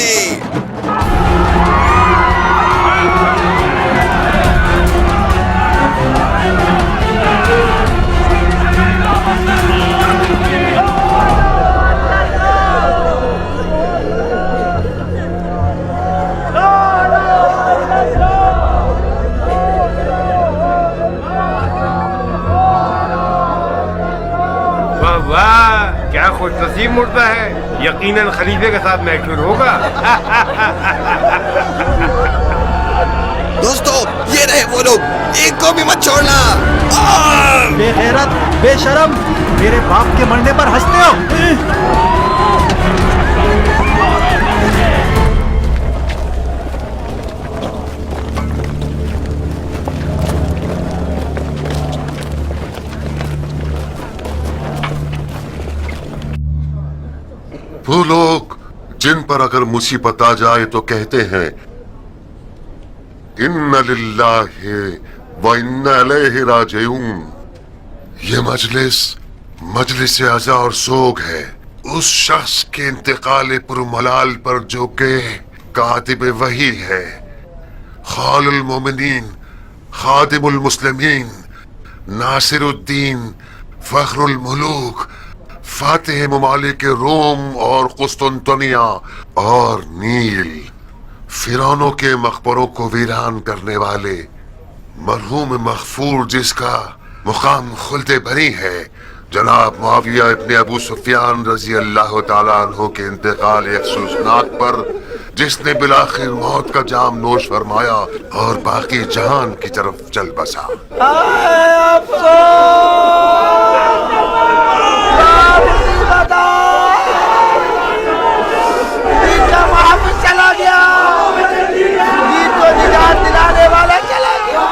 واہ، کیا خوش نصیب مردہ ہے، یقیناً خلیفے کے ساتھ محشور ہوگا۔ دوستو، یہ رہے وہ لوگ، ایک کو بھی مت چھوڑنا۔ بے غیرت، بے شرم، میرے باپ کے مرنے پر ہنستے ہو؟ وہ لوگ جن پر اگر مصیبت آ جائے تو کہتے ہیں ان للہ و انا الیہ راجعون۔ یہ مجلس عزا اور سوگ ہے اس شخص کے انتقال پرملال پر جو کہ کاتب وحی ہے، خال المومنین، خادم المسلمین، ناصر الدین، فخر الملوک، فاتح ممالک روم اور قسطنطنیہ اور نیل، فرعونوں کے مقبروں کو ویران کرنے والے مرحوم مغفور جس کا مقام خلد بری ہے، جناب معاویہ ابن ابو سفیان رضی اللہ تعالیٰ عنہ کے انتقال افسوسناک پر جس نے بالآخر موت کا جام نوش فرمایا اور باقی جہان کی طرف چل بسا۔ چلا گیا، نجات دلانے والا چلا گیا۔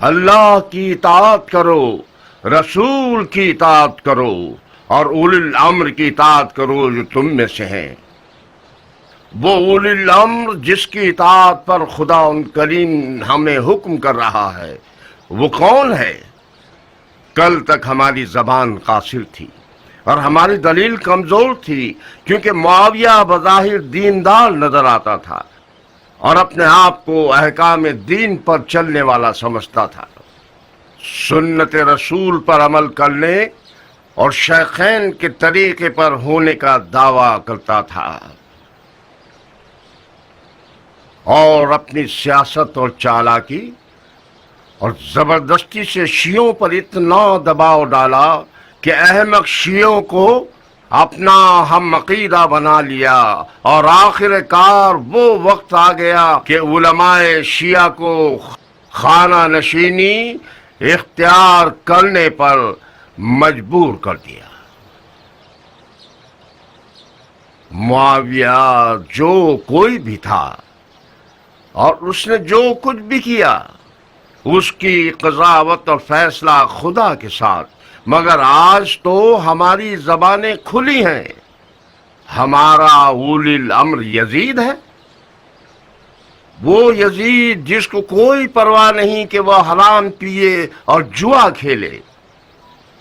اللہ کی اطاعت کرو، رسول کی اطاعت کرو اور اولی الامر کی اطاعت کرو جو تم میں سے ہیں۔ وہ اولی الامر جس کی اطاعت پر خدا ان کریم ہمیں حکم کر رہا ہے وہ کون ہے؟ کل تک ہماری زبان قاصر تھی اور ہماری دلیل کمزور تھی کیونکہ معاویہ بظاہر دیندار نظر آتا تھا اور اپنے آپ کو احکام دین پر چلنے والا سمجھتا تھا، سنت رسول پر عمل کرنے اور شیخین کے طریقے پر ہونے کا دعویٰ کرتا تھا، اور اپنی سیاست اور چالاکی اور زبردستی سے شیعوں پر اتنا دباؤ ڈالا کہ احمق شیعوں کو اپنا ہم عقیدہ بنا لیا، اور آخر کار وہ وقت آ گیا کہ علماء شیعہ کو خانہ نشینی اختیار کرنے پر مجبور کر دیا۔ معاویہ جو کوئی بھی تھا اور اس نے جو کچھ بھی کیا اس کی قضاوت اور فیصلہ خدا کے ساتھ، مگر آج تو ہماری زبانیں کھلی ہیں۔ ہمارا اولی الامر یزید ہے، وہ یزید جس کو کوئی پرواہ نہیں کہ وہ حرام پیے اور جوا کھیلے،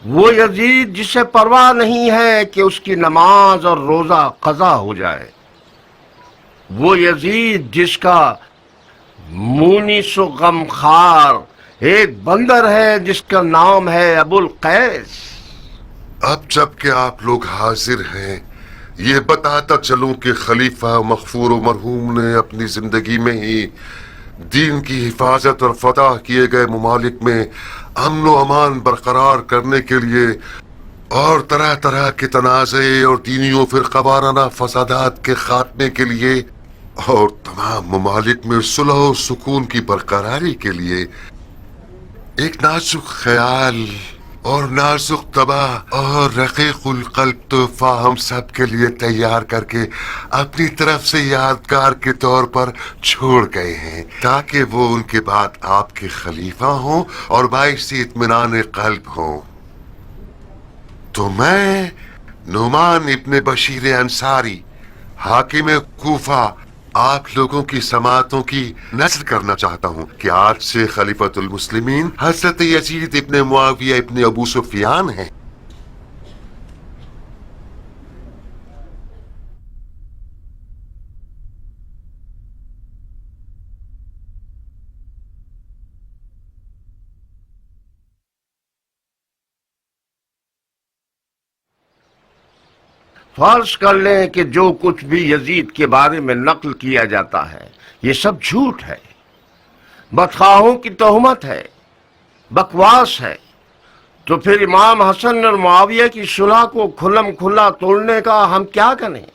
وہ یزید جسے پرواہ نہیں ہے کہ اس کی نماز اور روزہ قضا ہو جائے، وہ یزید جس کا مونس و غمخوار ایک بندر ہے جس کا نام ہے ابو القیس۔ اب جب کہ آپ لوگ حاضر ہیں، یہ بتاتا چلوں کہ خلیفہ مغفور و مرحوم نے اپنی زندگی میں ہی دین کی حفاظت اور فتح کیے گئے ممالک میں امن و امان برقرار کرنے کے لیے اور طرح طرح کے تنازع اور دینی و فرقہ وارانہ فسادات کے خاتمے کے لیے اور تمام ممالک میں صلح و سکون کی برقراری کے لیے ایک نازک خیال اور نازک تباہ اور رقیق القلب تحفہ ہم سب کے لیے تیار کر کے اپنی طرف سے یادگار کے طور پر چھوڑ گئے ہیں، تاکہ وہ ان کے بعد آپ کے خلیفہ ہوں اور باعث اطمینان قلب ہوں۔ تو میں نعمان ابن بشیر انصاری حاکم کوفہ آپ لوگوں کی سماعتوں کی نشر کرنا چاہتا ہوں کہ آج سے خلیفۃ المسلمین حضرت یزید ابن معاویہ ابن ابو سفیان ہیں۔ فرض کر لیں کہ جو کچھ بھی یزید کے بارے میں نقل کیا جاتا ہے یہ سب جھوٹ ہے، بدخواہوں کی تہمت ہے، بکواس ہے، تو پھر امام حسن اور معاویہ کی صلح کو کھلم کھلا توڑنے کا ہم کیا کریں؟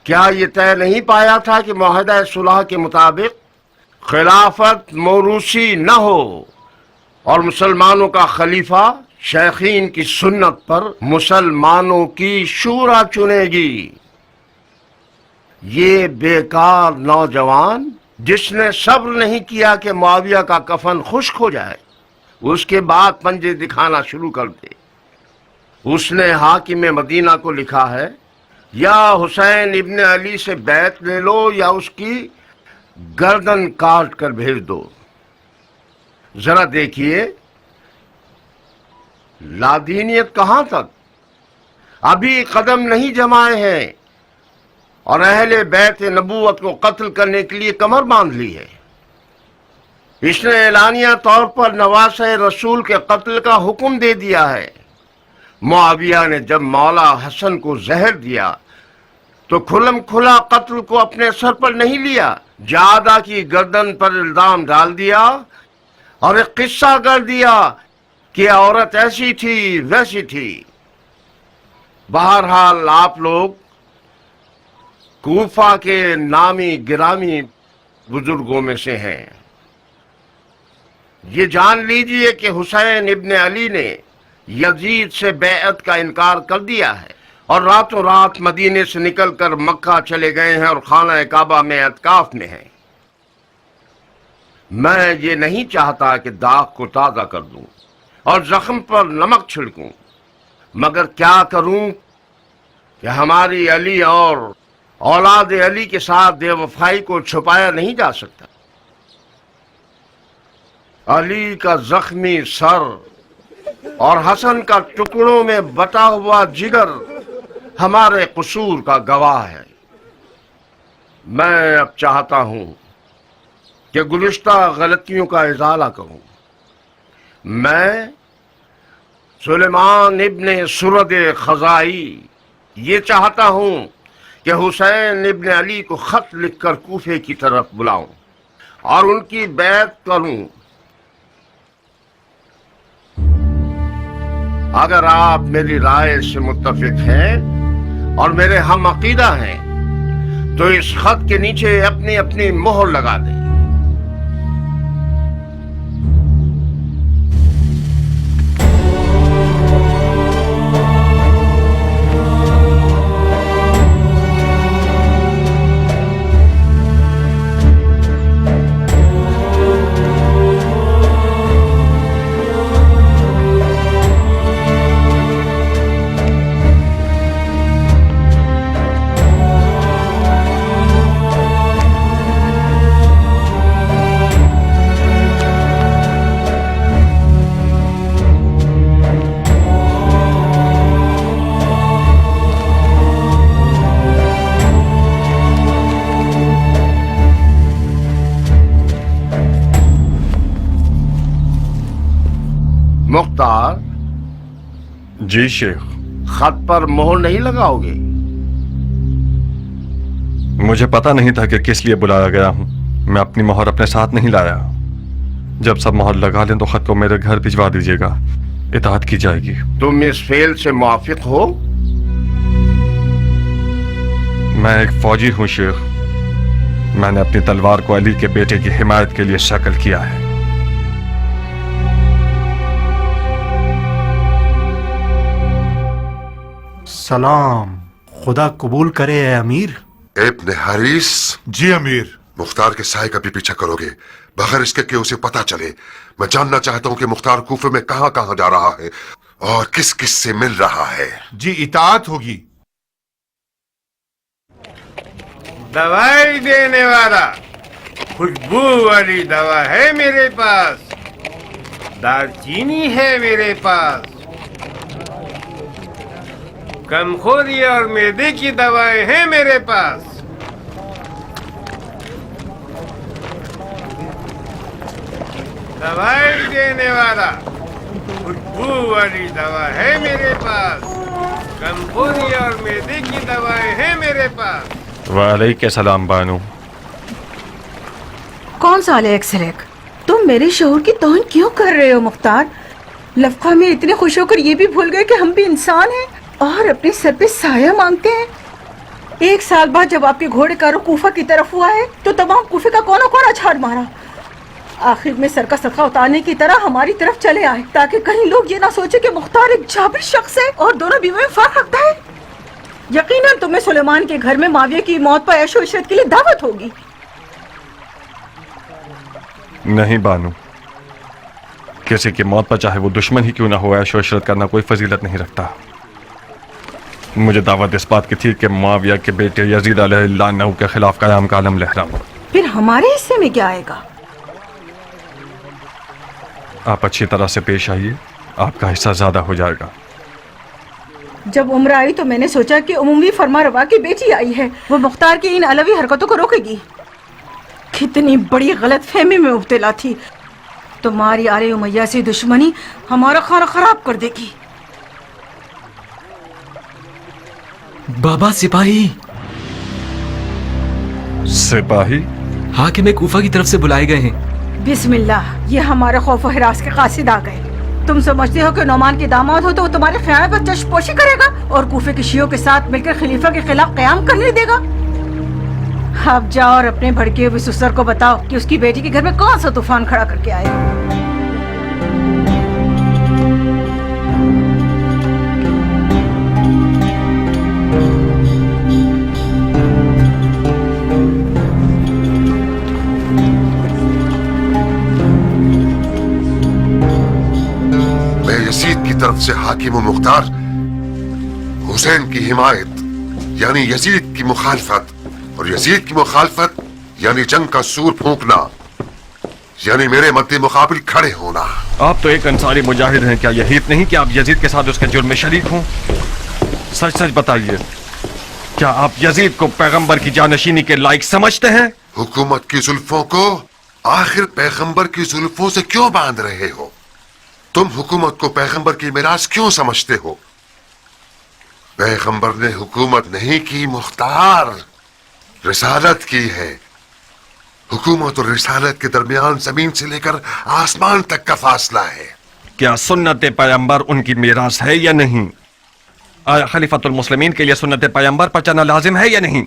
کیا یہ طے نہیں پایا تھا کہ معاہدہ صلح کے مطابق خلافت موروثی نہ ہو اور مسلمانوں کا خلیفہ شیخین کی سنت پر مسلمانوں کی شورا چنے گی؟ یہ بیکار نوجوان جس نے صبر نہیں کیا کہ معاویہ کا کفن خشک ہو جائے اس کے بعد پنجے دکھانا شروع کر دے، اس نے حاکم مدینہ کو لکھا ہے یا حسین ابن علی سے بیعت لے لو یا اس کی گردن کاٹ کر بھیج دو۔ ذرا دیکھیے لادینیت کہاں تک، ابھی قدم نہیں جمائے ہیں اور اہل بیت نبوت کو قتل کرنے کے لیے کمر باندھ لی ہے۔ اس نے اعلانیہ طور پر نواسہ رسول کے قتل کا حکم دے دیا ہے۔ معاویہ نے جب مولا حسن کو زہر دیا تو کھلم کھلا قتل کو اپنے سر پر نہیں لیا، جادہ کی گردن پر الزام ڈال دیا اور ایک قصہ کر دیا کہ عورت ایسی تھی ویسی تھی۔ بہرحال آپ لوگ کوفہ کے نامی گرامی بزرگوں میں سے ہیں، یہ جان لیجئے کہ حسین ابن علی نے یزید سے بیعت کا انکار کر دیا ہے اور راتوں رات مدینے سے نکل کر مکہ چلے گئے ہیں اور خانہ کعبہ میں اعتکاف میں ہیں۔ میں یہ نہیں چاہتا کہ داغ کو تازہ کر دوں اور زخم پر نمک چھڑکوں، مگر کیا کروں کہ ہماری علی اور اولاد علی کے ساتھ بے وفائی کو چھپایا نہیں جا سکتا۔ علی کا زخمی سر اور حسن کا ٹکڑوں میں بٹا ہوا جگر ہمارے قصور کا گواہ ہے۔ میں اب چاہتا ہوں کہ گزشتہ غلطیوں کا ازالہ کروں۔ میں سلیمان ابن سرد خزائی یہ چاہتا ہوں کہ حسین ابن علی کو خط لکھ کر کوفے کی طرف بلاؤں اور ان کی بیعت کروں۔ اگر آپ میری رائے سے متفق ہیں اور میرے ہم عقیدہ ہیں تو اس خط کے نیچے اپنی اپنی مہر لگا دیں۔ مختار جی شیخ، خط پر مہر نہیں لگاؤ گے؟ مجھے پتا نہیں تھا کہ کس لیے بلایا گیا ہوں، میں اپنی مہر اپنے ساتھ نہیں لایا۔ جب سب مہر لگا لیں تو خط کو میرے گھر بھجوا دیجیے گا، اطاعت کی جائے گی۔ تم اس فعل سے موافق ہو؟ میں ایک فوجی ہوں شیخ، میں نے اپنی تلوار کو علی کے بیٹے کی حمایت کے لیے شکل کیا ہے۔ सलाम। खुदा कबूल करे है अमीर। इब्न हरीस, जी अमीर। मुख्तार के साय का भी पीछा करोगे बगैर इसके कि उसे पता चले। मैं जानना चाहता हूँ कि मुख्तार कूफे में कहाँ कहाँ जा रहा है और किस किस से मिल रहा है। जी इताअत होगी। दवाई देने वाला, खुशबू वाली दवा है मेरे पास, दालचीनी है मेरे पास, कमखोरी और मैदे की दवाएं हैं मेरे पास। दवाई देने वाला, खुशबू वाली दवा है मेरे पास, कमखोरी और मैदे की दवाएं हैं मेरे पास। वालेकुम सलाम बानू। कौन सा आलेख सलेख? तुम मेरे शौहर की तौहीन क्यों कर रहे हो मुख्तार? लफ्का में इतने खुश होकर ये भी भूल गए कि हम भी इंसान हैं और अपने सर पे साया मांगते हैं। 1 साल बाद जब आपके घोड़े का रुख कूफा की तरफ हुआ है तो तमाम कूफे का कोना कोना छाड़ मारा। आखिर में सर का सदका उतारने की तरह हमारी तरफ चले आए ताकि कहीं लोग ये ना सोचे कि मुख्तार एक जाबिर शख्स है और दोनों बीवी में फर्क रखता है। यकीनन तुम्हें सुलेमान के घर में माविया की मौत पर ऐशो इशरत के लिए दावत होगी। नहीं बानू, किसी की मौत पर चाहे वो दुश्मन ही क्यों ना हो, ऐशो इशरत करना कोई फजीलत नहीं रखता। मुझे दावत इस बात की थी कि मुआविया के बेटे यजीद अलैहिस्सलाम के खिलाफ कयाम का आलम लहराऊं। फिर हमारे हिस्से में क्या आएगा? आप अच्छी तरह से पेश आइए, आपका हिस्सा ज्यादा हो जाएगा। जब उम्र आई तो मैंने सोचा कि उम्मी फरमारवा की बेटी आई है, वो मुख्तार की इन अलवी हरकतों को रोकेगी। कितनी बड़ी गलत फहमी में मुब्तला थी। तुम्हारी आले उमैया से दुश्मनी हमारा खाना खराब कर देगी। बाबा सिपाही। सिपाही? हाकिम कूफा की तरफ से बुलाए गए हैं। बिस्मिल्लाह, ये हमारे खौफ व हिरास के कासिद आ गए। तुम समझते हो कि नौमान के दामाद हो तो वो तुम्हारे ख्याल पर चश्पोशी करेगा और कूफे के शियों के साथ मिलकर खलीफा के खिलाफ कयाम करने देगा? अब जाओ और अपने भड़के हुए ससुर को बताओ कि उसकी बेटी के घर में कौन सा तूफान खड़ा करके आया। यजीद की तरफ से हाकिम व मुख्तार, हुसैन की हिमायत यानी यजीद की मुखालफत, और यजीद की मुखालफत यानी जंग का सूर फूंकना, यानी मेरे मद्दे मुकाबिल खड़े होना। आप तो एक अंसारी मुजाहिद हैं, क्या यही नहीं कि आप यजीद के साथ उसके जुर्म में शरीक हों? सच सच बताइए, क्या आप यजीद को पैगंबर की जानशीनी के लायक समझते हैं? हुकूमत की जुल्फों को आखिर पैगंबर की जुल्फों से क्यों बांध रहे हो? तुम हुकूमत को पैगंबर की मिरास क्यों समझते हो? पैगंबर ने हुकूमत नहीं की, मुख्तार रिसालत की है। हुकूमत और रिसालत के दरमियान जमीन से लेकर आसमान तक का फासला है। क्या सुन्नत पैगंबर उनकी मिरास है या नहीं? आया खलीफतुल मुस्लिमीन के लिए सुन्नत पैगंबर पर चलना लाजिम है या नहीं?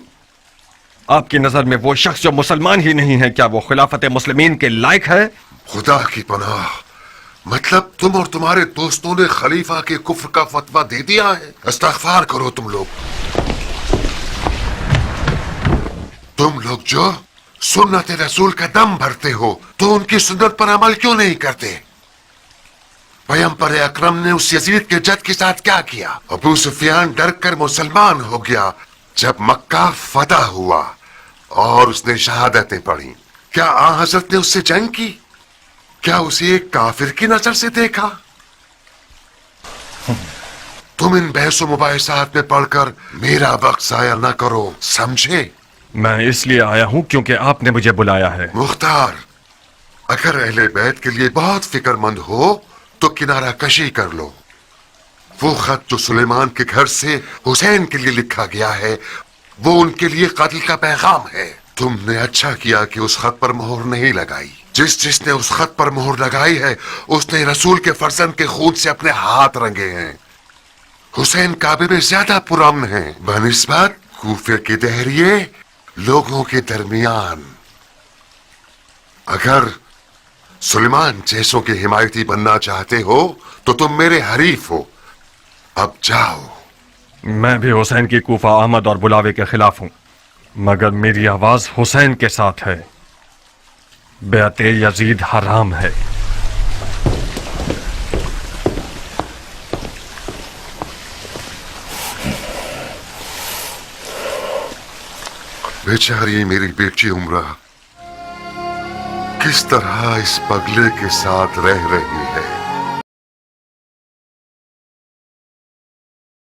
आपकी नजर में वो शख्स जो मुसलमान ही नहीं है, क्या वो खिलाफत मुस्लिमीन के लायक है? खुदा की पनाह, मतलब तुम और तुम्हारे दोस्तों ने खलीफा के कुफ्र का फतवा दे दिया है? इस्तग़फ़ार करो तुम लोग जो सुन्नत रसूल का दम भरते हो, तो उनकी सुन्नत पर अमल क्यों नहीं करते? पैगंबर अकरम ने उस यजीद के जद के साथ क्या किया? अबू सुफियान डर कर मुसलमान हो गया जब मक्का फतह हुआ और उसने शहादतें पढ़ी। क्या आ हजरत ने उससे जंग की? क्या उसे एक काफिर की नजर से देखा? तुम इन बहस मुबाहिसात में पढ़कर मेरा वक्त जाया न करो, समझे? मैं इसलिए आया हूं क्योंकि आपने मुझे बुलाया है। मुख्तार, अगर अहले बैत के लिए बहुत फिक्रमंद हो तो किनारा कशी कर लो। वो खत जो सुलेमान के घर से हुसैन के लिए लिखा गया है, वो उनके लिए कत्ल का पैगाम है। तुमने अच्छा किया कि उस खत पर मोहर नहीं लगाई। जिसने उस खत पर मोहर लगाई है, उसने रसूल के फर्जंद के खून से अपने हाथ रंगे हैं। हुसैन काबे में ज्यादा पुरअमन है बनिस्बत कूफे के दहरिए लोगों के दरमियान। अगर सुलेमान जैसों के हिमायती बनना चाहते हो तो तुम मेरे हरीफ हो। अब जाओ मैं भी हुसैन की कूफा आमद और बुलावे के खिलाफ हूं, मगर मेरी आवाज हुसैन के साथ है। बेअते यजीद हराम है। बेचारी मेरी बेटी उम्रा किस तरह इस पगले के साथ रह रही है।